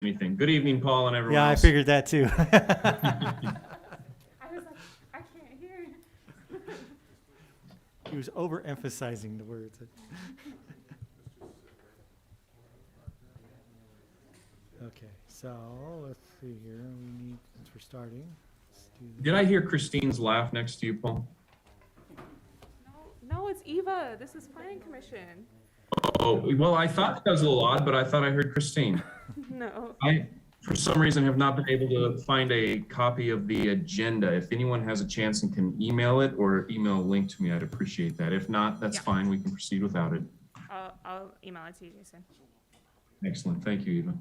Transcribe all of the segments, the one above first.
anything. Good evening, Paul and everyone Yeah, I else. figured that too. I was like, I can't hear. He was overemphasizing the words. Okay, so let's see here. We need, since we're starting, let's do Did I hear Christine's laugh next to you, Paul? No, it's Eva. This is Planning Commission. Oh, well, I thought that was a little odd, but I thought I heard Christine. No. I, for some reason, have not been able to find a copy of the agenda. If anyone has a chance and can email it or email a link to me, I'd appreciate that. If not, that's Yeah. fine. We can proceed without it. I'll email it to you, Jason. Excellent. Thank you, Eva.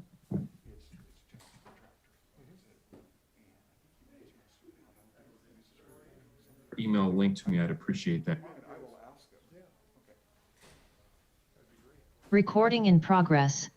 Email a link to me. I'd appreciate that. Recording in progress.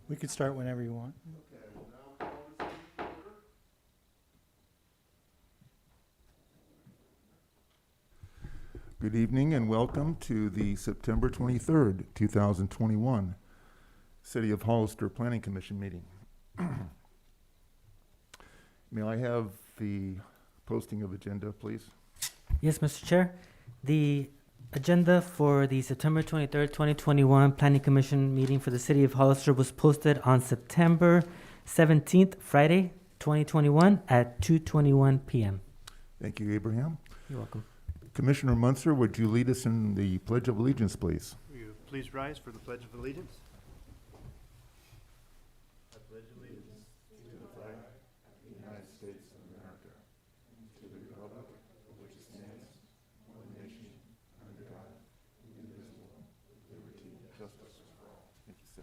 We could start whenever you want. Good evening and welcome to the September 23rd, 2021 City of Hollister Planning Commission meeting. May I have the posting of agenda, please? Yes, Mr. Chair. The agenda for the September 23rd, 2021 Planning Commission meeting for the City of Hollister was posted on September 17th, Friday, 2021 at 2:21 p.m. Thank you, Abraham. You're welcome. Commissioner Munzer, would you lead us in the Pledge of Allegiance, please? Will you please rise for the Pledge of Allegiance? I pledge allegiance to the flag of the United States of America, to the republic for which it stands, one nation, under God, indivisible, with liberty and justice for all. Thank you, sir.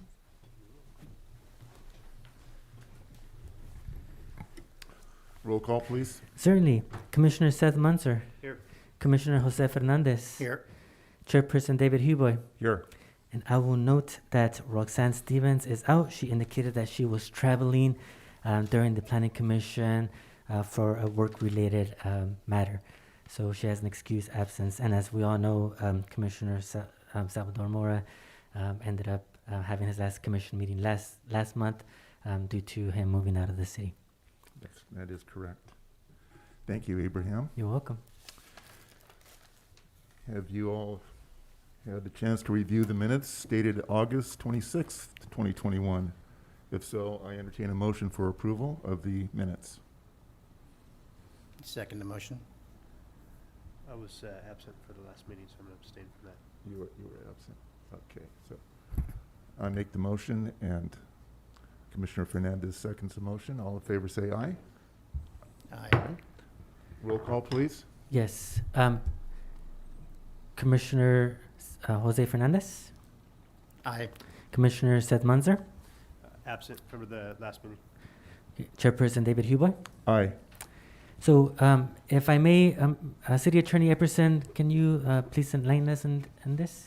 Roll call, please. Certainly. Commissioner Seth Munzer. Here. Commissioner Jose Fernandez. Here. Chairperson David Huboy. Here. And I will note that Roxanne Stevens is out. She indicated that she was traveling during the Planning Commission for a work-related matter. So she has an excused absence. And as we all know, Commissioner Salvador Mora ended up having his last commission meeting last month due to him moving out of the city. That is correct. Thank you, Abraham. You're welcome. Have you all had the chance to review the minutes dated August 26th, 2021? If so, I entertain a motion for approval of the minutes. Second the motion. I was absent for the last meeting, so I'm going to abstain from that. You were absent. Okay, so I make the motion and Commissioner Fernandez seconds the motion. All in favor say aye. Aye. Roll call, please. Yes. Commissioner Jose Fernandez. Aye. Commissioner Seth Munzer. Absent from the last meeting. Chairperson David Huboy. Aye. So, if I may, City Attorney Epperson, can you please enlighten us in this?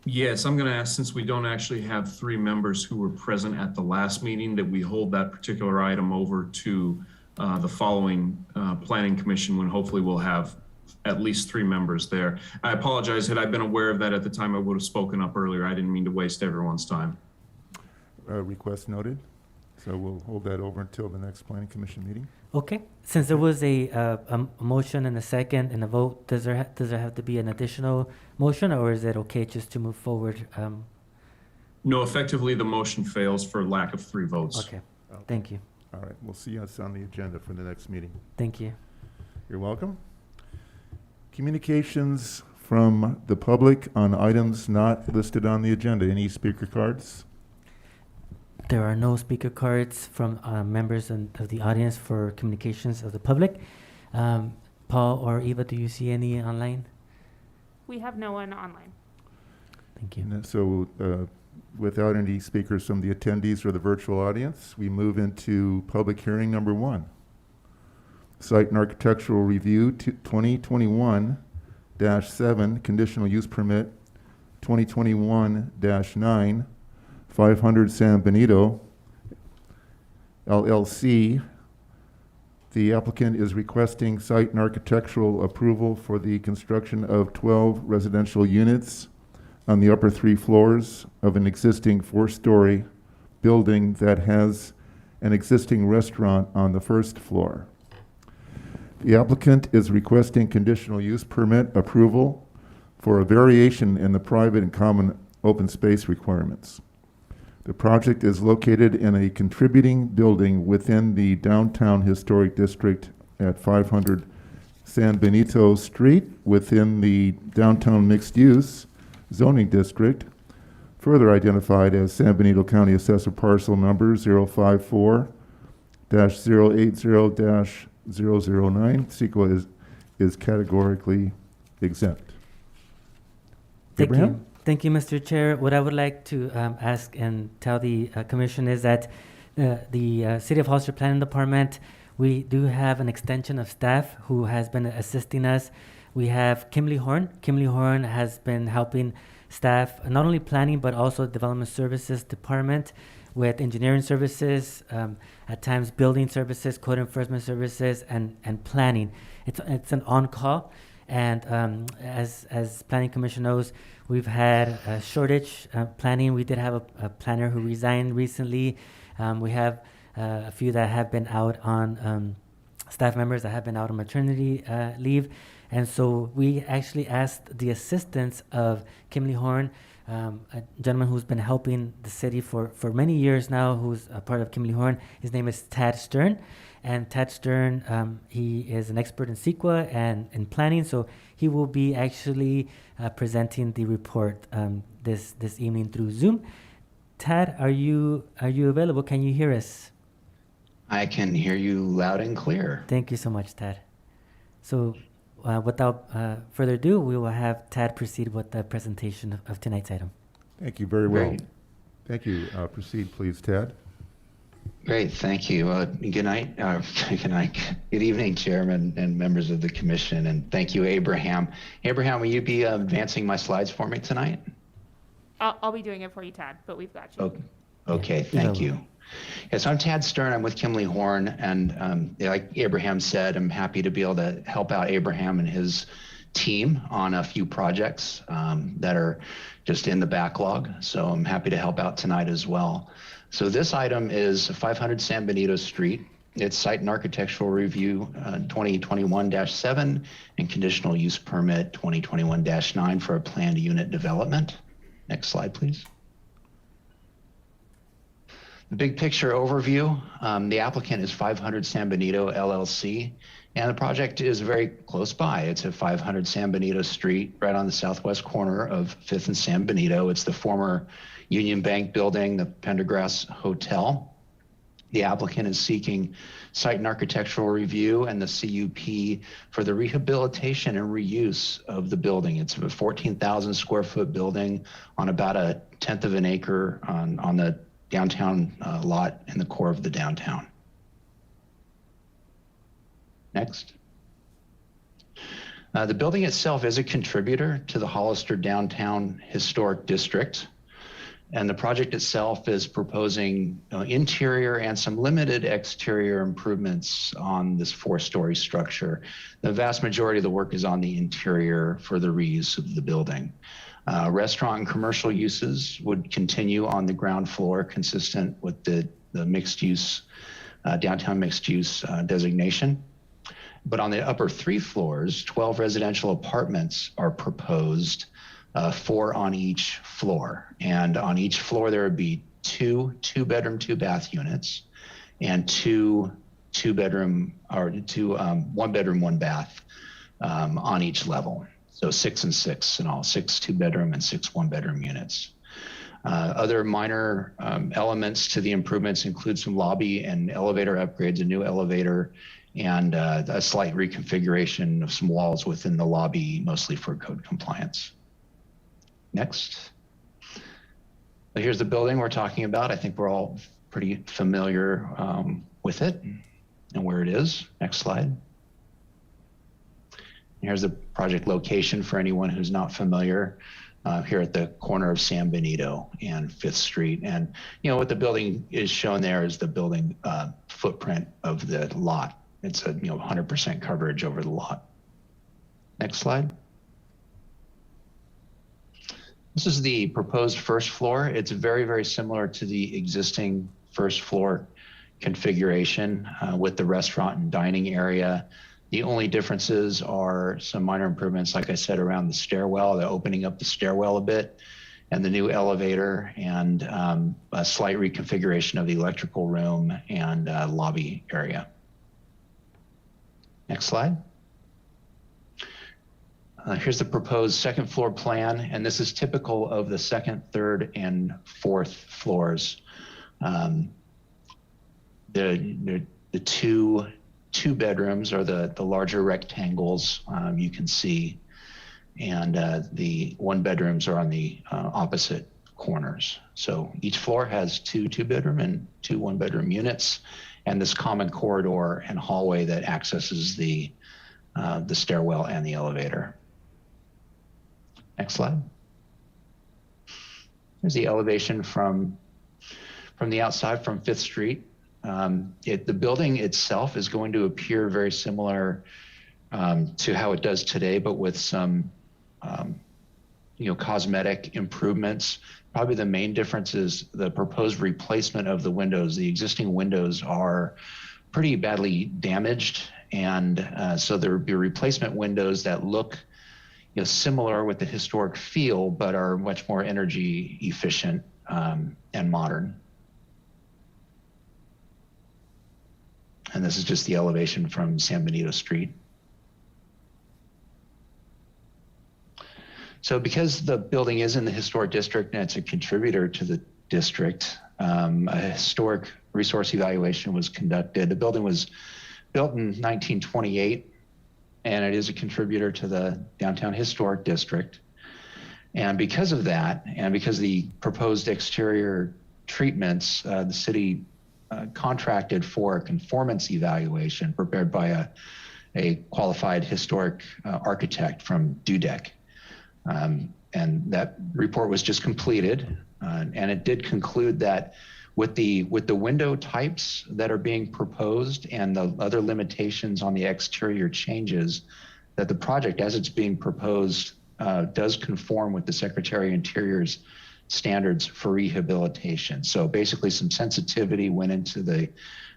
Yes, I'm going to ask, since we don't actually have 3 members who were present at the last meeting, that we hold that particular item over to the following Planning Commission, when hopefully we'll have at least 3 members there. I apologize. Had I been aware of that at the time, I would have spoken up earlier. I didn't mean to waste everyone's time. Request noted. So we'll hold that over until the next Planning Commission meeting. Okay. Since there was a motion and a second and a vote, does there have to be an additional motion, or is it okay just to move forward? No, effectively, the motion fails for lack of 3 votes. Okay. Thank you. All right, we'll see us on the agenda for the next meeting. Thank you. You're welcome. Communications from the public on items not listed on the agenda. Any speaker cards? There are no speaker cards from members of the audience for communications of the public. Paul or Eva, do you see any online? We have no one online. Thank you. And so without any speakers from the attendees or the virtual audience, we move into public hearing number 1. Site and Architectural Review 2021-7, Conditional Use Permit 2021-9, 500 San Benito, LLC. The applicant is requesting site and architectural approval for the construction of 12 residential units on the upper 3 floors of an existing 4-story building that has an existing restaurant on the 1st floor. The applicant is requesting conditional use permit approval for a variation in the private and common open space requirements. The project is located in a contributing building within the downtown historic district at 500 San Benito Street within the downtown mixed use zoning district, further identified as San Benito County Assessor Parcel Number 054-080-009. CEQA is categorically exempt. Thank Abraham? you. Thank you, Mr. Chair. What I would like to ask and tell the Commission is that the City of Hollister Planning Department, we do have an extension of staff who has been assisting us. We have Kimberly Horn. Kimberly Horn has been helping staff, not only planning, but also Development Services Department with engineering services, at times building services, code enforcement services, and planning. It's an on-call. And as Planning Commission knows, we've had a shortage planning. We did have a planner who resigned recently. We have a few that have been out on staff members that have been out on maternity leave. And so we actually asked the assistance of Kimberly Horn, a gentleman who's been helping the city for many years now, who's a part of Kimberly Horn. His name is Tad Stern. And Tad Stern, he is an expert in CEQA and in planning, so he will be actually presenting the report this evening through Zoom. Tad, are you available? Can you hear us? I can hear you loud and clear. Thank you so much, Tad. So without further ado, we will have Tad proceed with the presentation of tonight's item. Thank you very well. Great. Thank you. Proceed, please, Tad. Great, thank you. Good night. Good evening, Chairman and members of the Commission, and thank you, Abraham. Abraham, will you be advancing my slides for me tonight? I'll be doing it for you, Tad, but we've got you. Okay, thank you. Yes, I'm Tad Stern. I'm with Kimberly Horn, and like Abraham said, I'm happy to be able to help out Abraham and his team on a few projects that are just in the backlog. So I'm happy to help out tonight as well. So this item is 500 San Benito Street. It's site and architectural review 2021-7 and conditional use permit 2021-9 for a planned unit development. Next slide, please. The big picture overview, the applicant is 500 San Benito LLC, and the project is very close by. It's at 500 San Benito Street, right on the southwest corner of 5th and San Benito. It's the former Union Bank building, the Pendergrass Hotel. The applicant is seeking site and architectural review and the CUP for the rehabilitation and reuse of the building. It's a 14,000 square foot building on about 1/10 of an acre on the downtown lot in the core of the downtown. Next. The building itself is a contributor to the Hollister Downtown Historic District. And the project itself is proposing interior and some limited exterior improvements on this 4-story structure. The vast majority of the work is on the interior for the reuse of the building. Restaurant and commercial uses would continue on the ground floor, consistent with the mixed use, downtown mixed use designation. But on the upper 3 floors, 12 residential apartments are proposed, 4 on each floor. And on each floor, there would be 2 2-bedroom, 2-bath units and 2 2-bedroom or 2 1-bedroom, 1-bath on each level. So 6 and 6 in all, 6 2-bedroom and 6 1-bedroom units. Other minor elements to the improvements include some lobby and elevator upgrades, a new elevator, and a slight reconfiguration of some walls within the lobby, mostly for code compliance. Next. So here's the building we're talking about. I think we're all pretty familiar with it and where it is. Next slide. Here's the project location for anyone who's not familiar. Here at the corner of San Benito and 5th Street. And what the building is shown there is the building footprint of the lot. It's a 100% coverage over the lot. Next slide. This is the proposed first floor. It's very, very similar to the existing first floor configuration with the restaurant and dining area. The only differences are some minor improvements, like I said, around the stairwell, the opening up the stairwell a bit, and the new elevator, and a slight reconfiguration of the electrical room and lobby area. Next slide. Here's the proposed second floor plan, and this is typical of the 2nd, 3rd, and 4th floors. The 2 bedrooms are the larger rectangles you can see, and the 1 bedrooms are on the opposite corners. So each floor has 2 2-bedroom and 2 1-bedroom units, and this common corridor and hallway that accesses the stairwell and the elevator. Next slide. Here's the elevation from the outside from 5th Street. The building itself is going to appear very similar to how it does today, but with some cosmetic improvements. Probably the main difference is the proposed replacement of the windows. The existing windows are pretty badly damaged, and so there will be replacement windows that look similar with the historic feel, but are much more energy efficient and modern. And this is just the elevation from San Benito Street. So because the building is in the historic district and it's a contributor to the district, a historic resource evaluation was conducted. The building was built in 1928, and it is a contributor to the downtown historic district. And because of that, and because the proposed exterior treatments, the city contracted for a conformance evaluation prepared by a qualified historic architect from Dudek. And that report was just completed, and it did conclude that with the window types that are being proposed and the other limitations on the exterior changes, that the project as it's being proposed does conform with the Secretary of Interior's standards for rehabilitation. So basically some sensitivity went into the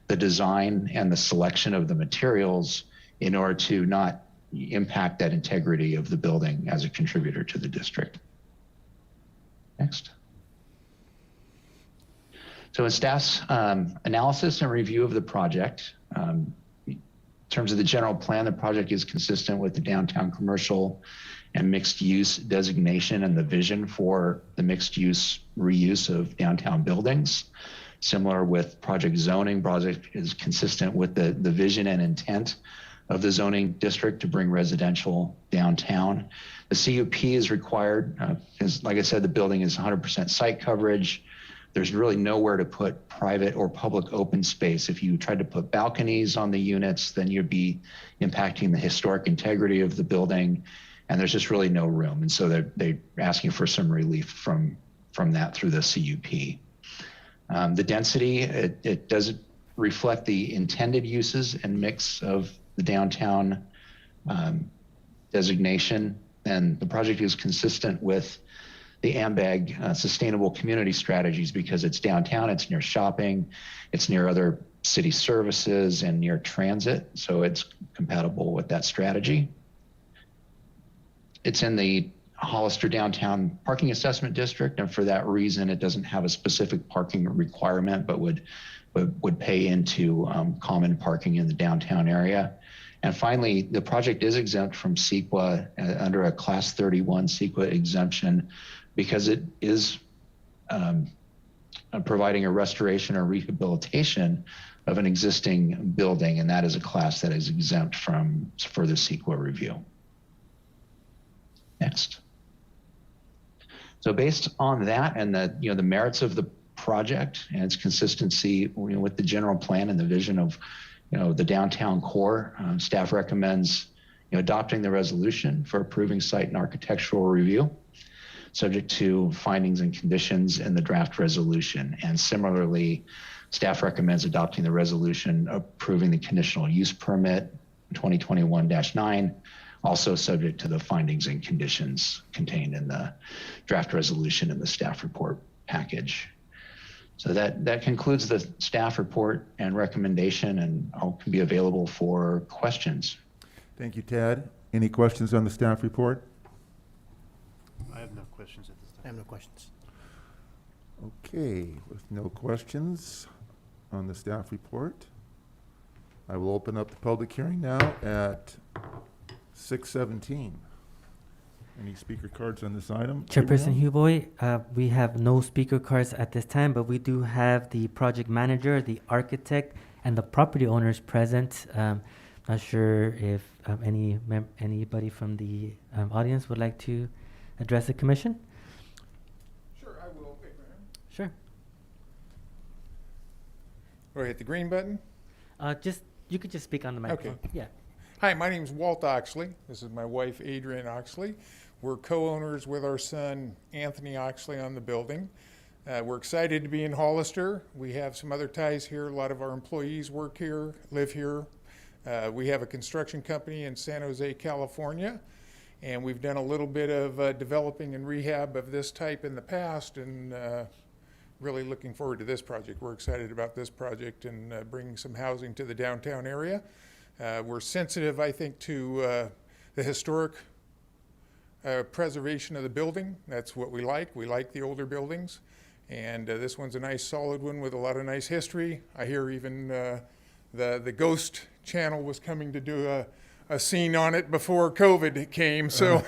design and the selection of the materials in order to not impact that integrity of the building as a contributor to the district. Next. So in staff's analysis and review of the project, in terms of the general plan, the project is consistent with the downtown commercial and mixed use designation and the vision for the mixed use reuse of downtown buildings. Similar with project zoning, project is consistent with the vision and intent of the zoning district to bring residential downtown. The CUP is required, because like I said, the building is 100% site coverage. there's really nowhere to put private or public open space. If you tried to put balconies on the units, then you'd be impacting the historic integrity of the building, and there's just really no room. And so they're asking for some relief from that through the CUP. The density, it does reflect the intended uses and mix of the downtown designation, and the project is consistent with the AMBAG sustainable community strategies because it's downtown, it's near shopping, it's near other city services and near transit, so it's compatible with that strategy. It's in the Hollister Downtown Parking Assessment District, and for that reason, it doesn't have a specific parking requirement, but would pay into common parking in the downtown area. And finally, the project is exempt from CEQA under a Class 31 CEQA exemption because it is providing a restoration or rehabilitation of an existing building, and that is a class that is exempt from further CEQA review. Next. So based on that and the merits of the project and its consistency with the general plan and the vision of the downtown core, staff recommends adopting the resolution for approving site and architectural review, subject to findings and conditions in the draft resolution. And similarly, staff recommends adopting the resolution approving the conditional use permit 2021-9, also subject to the findings and conditions contained in the draft resolution in the staff report package. So that concludes the staff report and recommendation, and I'll be available for questions. Thank you, Tad. Any questions on the staff report? I have no questions at this I time. have no questions. Okay, with no questions on the staff report, I will open up the public hearing now at 6:17. Any speaker cards on this item? Chairperson Gabriel? Huboy, we have no speaker cards at this time, but we do have the project manager, the architect, and the property owners present. Not sure if anybody from the audience would like to address the commission? Sure, I will, Abraham. Sure. Do I hit the green button? You could just speak on the microphone. Okay. Yeah. Hi, my name is Walt Oxley. This is my wife, Adrienne Oxley. We're co-owners with our son, Anthony Oxley, on the building. We're excited to be in Hollister. We have some other ties here. A lot of our employees work here, live here. We have a construction company in San Jose, California, and we've done a little bit of developing and rehab of this type in the past, and really looking forward to this project. We're excited about this project and bringing some housing to the downtown area. We're sensitive, I think, to the historic preservation of the building. That's what we like. We like the older buildings. And this one's a nice solid one with a lot of nice history. I hear even the Ghost Channel was coming to do a scene on it before COVID came. So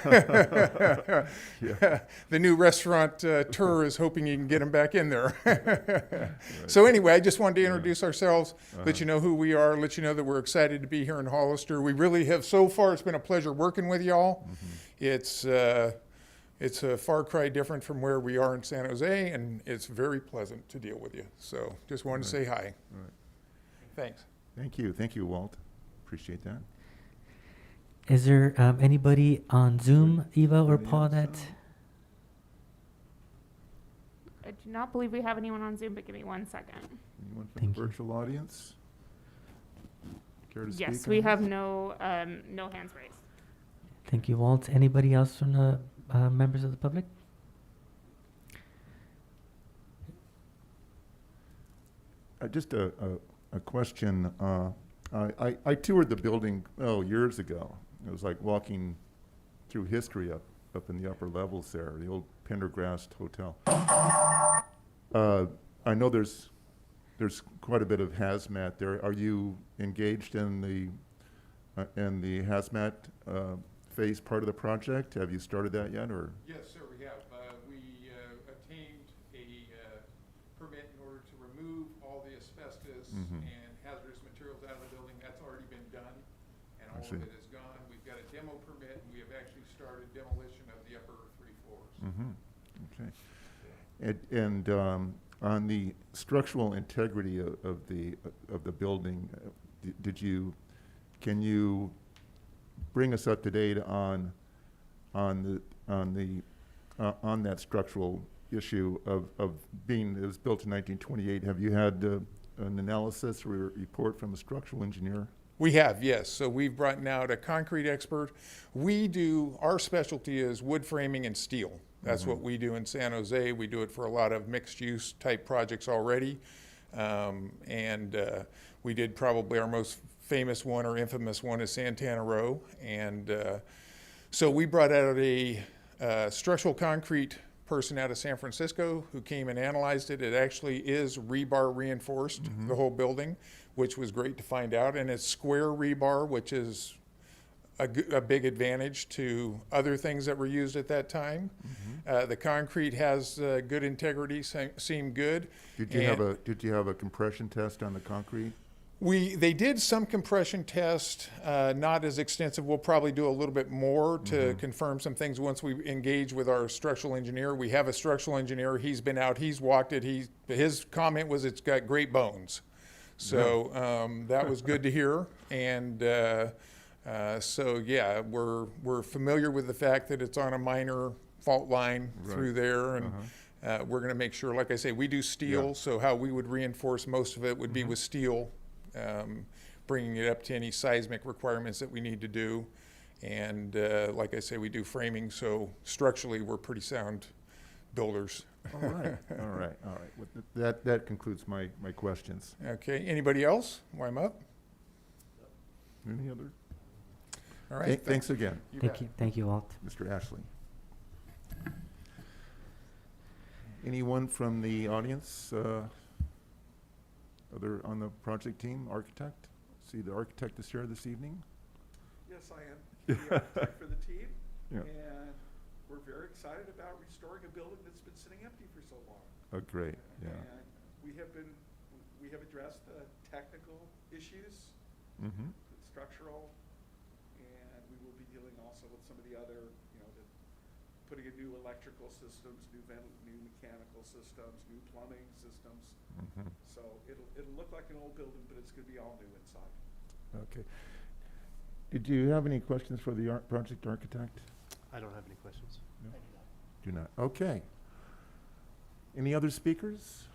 the new restaurant tour is hoping you can get them back in there. So anyway, I just wanted to introduce ourselves, let you know who we are, let you know that we're excited to be here in Hollister. We really have, so far, it's been a pleasure working with y'all. Mm-hmm. It's a far cry different from where we are in San Jose, and it's very pleasant to deal with you. So just wanted to say hi. Thanks. Thank you, Walt. Appreciate that. Is there anybody on Zoom, Eva or Anybody Paul, else that? on? I do not believe we have anyone on Zoom, but give me 1 second. Anyone from Thank the you. virtual audience? Care to speak Yes, on we this? have no hands raised. Thank you, Walt. Anybody else from the members of the public? Just a question. I toured the building years ago. It was like walking through history up in the upper levels there, the old Pendergrast Hotel. I know there's quite a bit of hazmat there. Are you engaged in the hazmat phase part of the project? Have you started that yet, or? Yes, sir, we have. We obtained a permit in order to remove all the asbestos Mhm. and hazardous materials out of the building. That's already been done, and I all see. of it is gone. We've got a demo permit, and we have actually started demolition of the upper 3 floors. Mm-hmm. Okay. And on the structural integrity of the building, can you bring us up to date on that structural issue of being, it was built in 1928. Have you had an analysis or a report from a structural engineer? We have, yes. So we've brought out a concrete expert. Our specialty is wood framing and steel. That's what we do in San Jose. We do it for a lot of mixed use type projects already. We did probably our most famous one or infamous one is Santana Row. And so we brought out a structural concrete person out of San Francisco who came and analyzed it. It actually is rebar reinforced, the whole building, which was great to find out. And it's square rebar, which is a big advantage to other things that were used at that time. The concrete has good integrity, seemed good. Did you have a compression test on the concrete? They did some compression test, not as extensive. We'll probably do a little bit more to confirm some things once we engage with our structural engineer. We have a structural engineer. He's been out. He's walked it. His comment was it's got great bones. So that was good to hear. And so yeah, we're familiar with the fact that it's on a minor fault line through there, and we're going to make sure. Like I say, we do steel. So how we would reinforce most of it would be with steel. Bringing it up to any seismic requirements that we need to do. And like I say, we do framing, so structurally we're pretty sound builders. All right. Well, that concludes my questions. Okay, anybody else while I'm up? Any other? All right. Thanks again, Thank you, Walt. Mr. Ashley. Anyone from the audience? Other on the project team, architect? See the architect is here this evening? Yes, I am the architect for the team. Yeah. And we're very excited about restoring a building that's been sitting empty for so long. Oh, great, yeah. And we have addressed the technical issues, the structural, and we will be dealing also with some of the other, putting in new electrical systems, new mechanical systems, new plumbing systems. So it'll look like an old building, but it's going to be all new inside. Okay. Did you have any questions for the project architect? I don't have any questions. No? Do not. Okay. Any other speakers?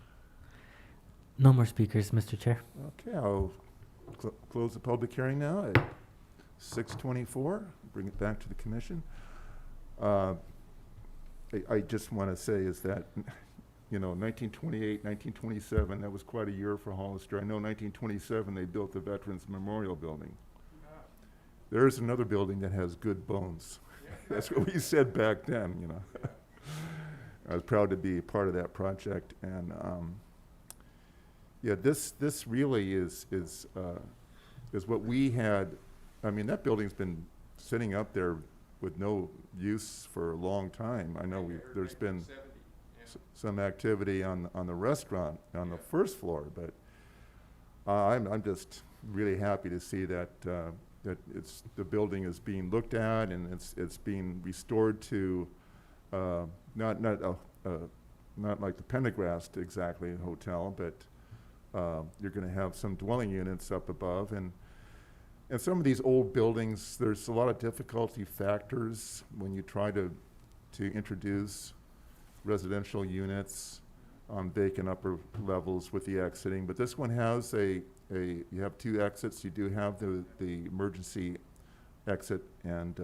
No more speakers, Mr. Chair. Okay, I'll close the public hearing now at 6:24. Bring it back to the commission. I just want to say is that, 1928, 1927, that was quite a year for Hollister. I know 1927 they built the Veterans Memorial Building. There's another building that has good bones. That's what we said back then, I was proud to be a part of that project. And this really is what we had. I mean, that building's been sitting up there with no use for a long time. I know there's been some activity on the restaurant on the first floor, but I'm just really happy to see that the building is being looked at and it's being restored to not like the Pendergrast exactly hotel, but you're going to have some dwelling units up above. And some of these old buildings, there's a lot of difficulty factors when you try to introduce residential units on vacant upper levels with the exiting. But this one has you have two exits. You do have the emergency exit, and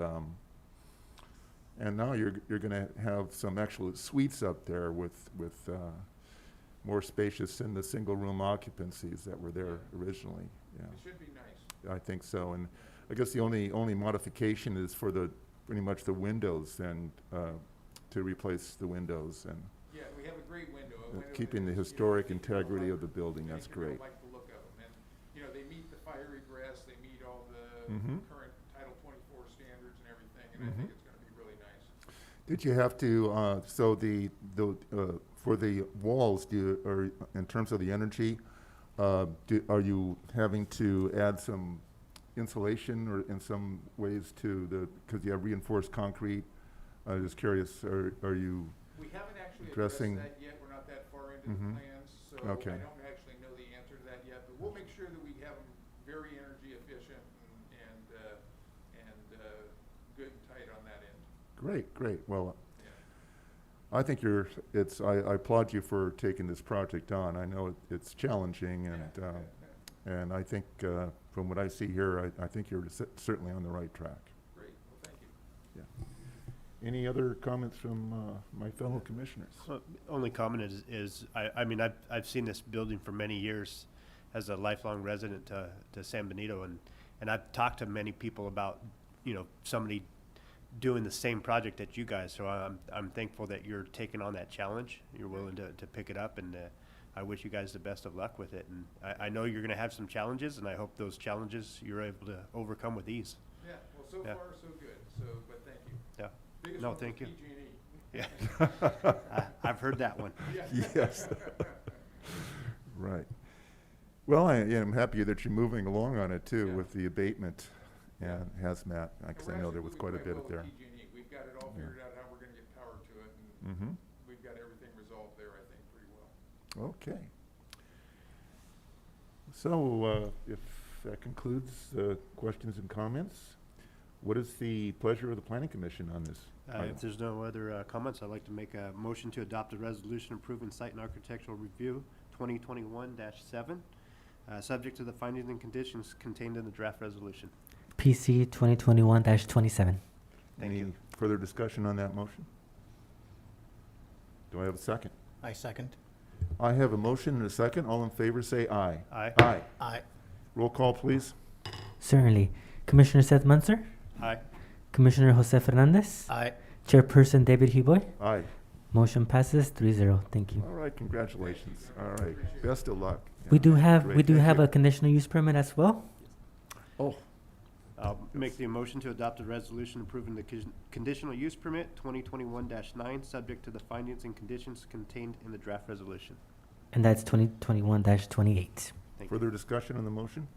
now you're going to have some actual suites up there with more spacious than the single room occupancies that were there originally. Yeah. It should be nice. I think so, and I guess the only modification is for pretty much the windows and to replace the windows and Yeah, we have a great window. keeping the historic integrity of the building. That's great. Like the look of them, and they meet the fire egress, they meet all the current Title 24 standards and everything, and I think it's going to be really nice. Did you have to so the for the walls, or in terms of the energy, are you having to add some insulation or in some ways to because you have reinforced concrete? I'm just curious, are you We haven't actually addressing- addressed that yet. We're not that far into the plans. So Okay. I don't actually know the answer to that yet, but we'll make sure that we have them very energy efficient and good and tight on that end. Great, great. Well, Yeah. I think I applaud you for taking this project on. I know it's challenging, and I think from what I see here, I think you're certainly on the right track. Great, well, thank you. Any other comments from my fellow commissioners? Only comment is I mean, I've seen this building for many years as a lifelong resident to San Benito, and I've talked to many people about, somebody doing the same project that you guys. So I'm thankful that you're taking on that challenge. You're willing to pick it up, and I wish you guys the best of luck with it. And I know you're going to have some challenges, and I hope those challenges you're able to overcome with ease. Yeah, well, so Yeah. far, so good, but thank you. Yeah. Biggest No, one was thank you. PG&E. Yeah. I've heard that one. Yes. Right. Well, I'm happy that you're moving along on it too, Yeah. with the abatement and hazmat, because I know there was quite a bit there. PG&E. We've got it all Yeah. figured out how we're gonna get power to it, and Mm-hmm. we've got everything resolved there, I think, pretty well. Okay. So, if that concludes questions and comments, what is the pleasure of the Planning Commission on this item? If there's no other comments, I'd like to make a motion to adopt a resolution approving site and architectural review 2021-7, subject to the findings and conditions contained in the draft resolution. PC 2021-27. Any further discussion on that motion? Do I have a second? I second. I have a motion and a second. All in favor, say aye. Aye. Aye. Aye. Roll call, please. Certainly. Commissioner Seth Munzer, Aye. Commissioner Jose Fernandez, Aye. Chairperson David Huboy. Aye. Motion passes 3-0. Thank you. All right, congratulations. All right, best of luck. We do have Great. a conditional use permit as well. Oh, I'll make the motion to adopt a resolution approving the conditional use permit 2021-9, subject to the findings and conditions contained in the draft resolution. And that's 2021-28. Thank you. further discussion on the motion?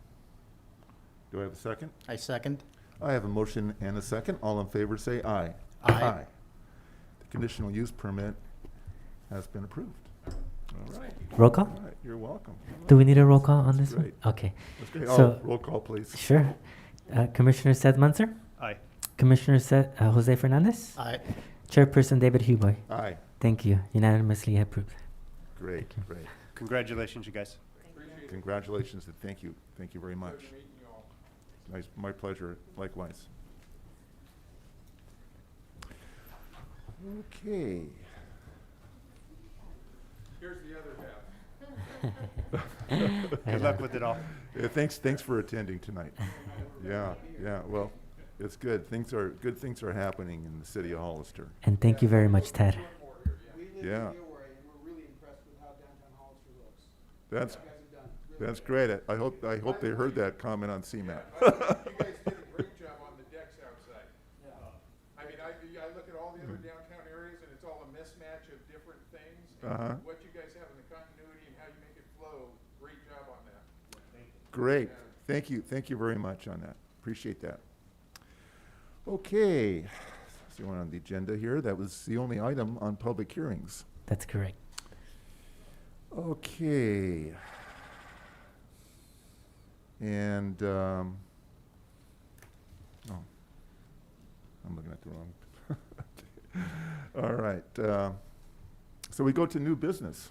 Do I have a second? I second. I have a motion and a second. All in favor, say aye. Aye. The conditional use permit has been approved. All right. Roll call? All right, you're welcome. Do we need a roll call on this Great. one? Okay, That's great. So- Roll call, please. sure. Commissioner Seth Munzer, Aye. Commissioner Jose Fernandez, Aye. Chairperson David Huboy. Aye. Thank you. Unanimously approved. Great, great. Congratulations, you guys. Appreciate it. Congratulations and thank you. Thank you very much. Pleasure meeting you all. Nice, my pleasure, likewise. Okay. Here's the other half. Good luck with it all. Thanks for attending tonight. Yeah, well, it's good. Good things are happening in the city of Hollister. And thank you very much, Ted. We live in Yeah. Gilroy, and we're really impressed with how downtown Hollister looks. That's, You guys have done really that's good. great. I hope they heard that comment on CMAP. You guys did a great job on the decks outside. I mean, I look at all the other downtown areas, and it's all a mismatch of different things. Uh-huh. And what you guys have in the continuity and how you make it flow, great job on that. Great. Thank you very much on that. Appreciate that. Okay, so one on the agenda here. That was the only item on public hearings. That's correct. Okay. And, oh, I'm looking at the wrong. All right, so we go to new business.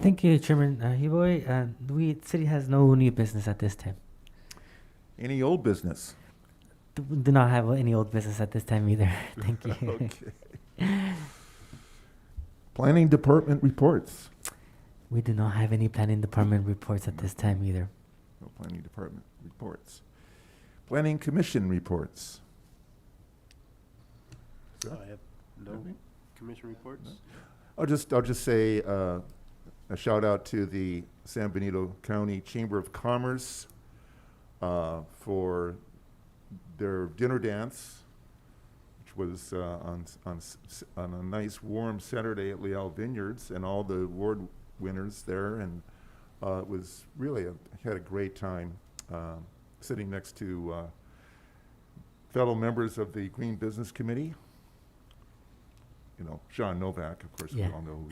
Thank you, Chairman Huboy. City has no new business at this time. Any old business? Do not have any old business at this time either. Thank you. Okay. Planning Department reports. We do not have any planning department reports at this time either. No Planning Department reports. Planning Commission reports. I have no Nothing? commission reports. I'll just say a shout out to the San Benito County Chamber of Commerce for their dinner dance, which was on a nice warm Saturday at Leal Vineyards, and all the award winners there, and it was really had a great time sitting next to fellow members of the Green Business Committee. John Novak, of course, Yeah. we all know who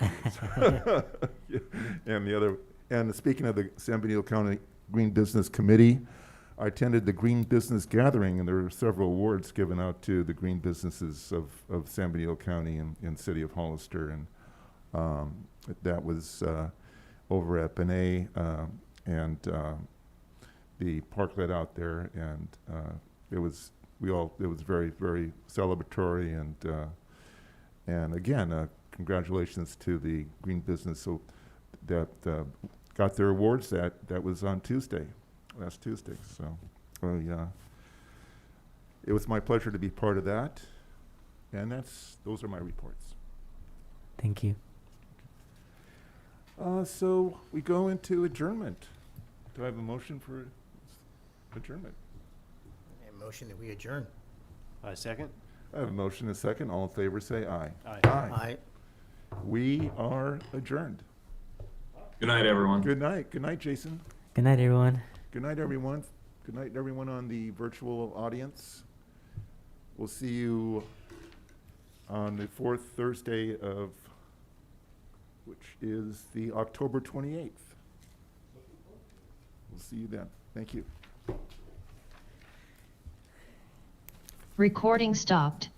he is. And speaking of the San Benito County Green Business Committee, I attended the Green Business Gathering, and there were several awards given out to the green businesses of San Benito County and City of Hollister, and that was over at Benet and the parklet out there, and it was very, very celebratory, and again, congratulations to the green business that got their awards. That was on last Tuesday. So, it was my pleasure to be part of that, and those are my reports. Thank you. So we go into adjournment. Do I have a motion for adjournment? A motion that we adjourn. Second? I have a motion and a second. All in favor, say aye. Aye. Aye. We are adjourned. Good night, everyone. Good night. Good night, Jason. Good night, everyone. Good night, everyone. Good night, everyone on the virtual audience. We'll see you on the fourth Thursday which is the October 28th. We'll see you then. Thank you. Recording stopped.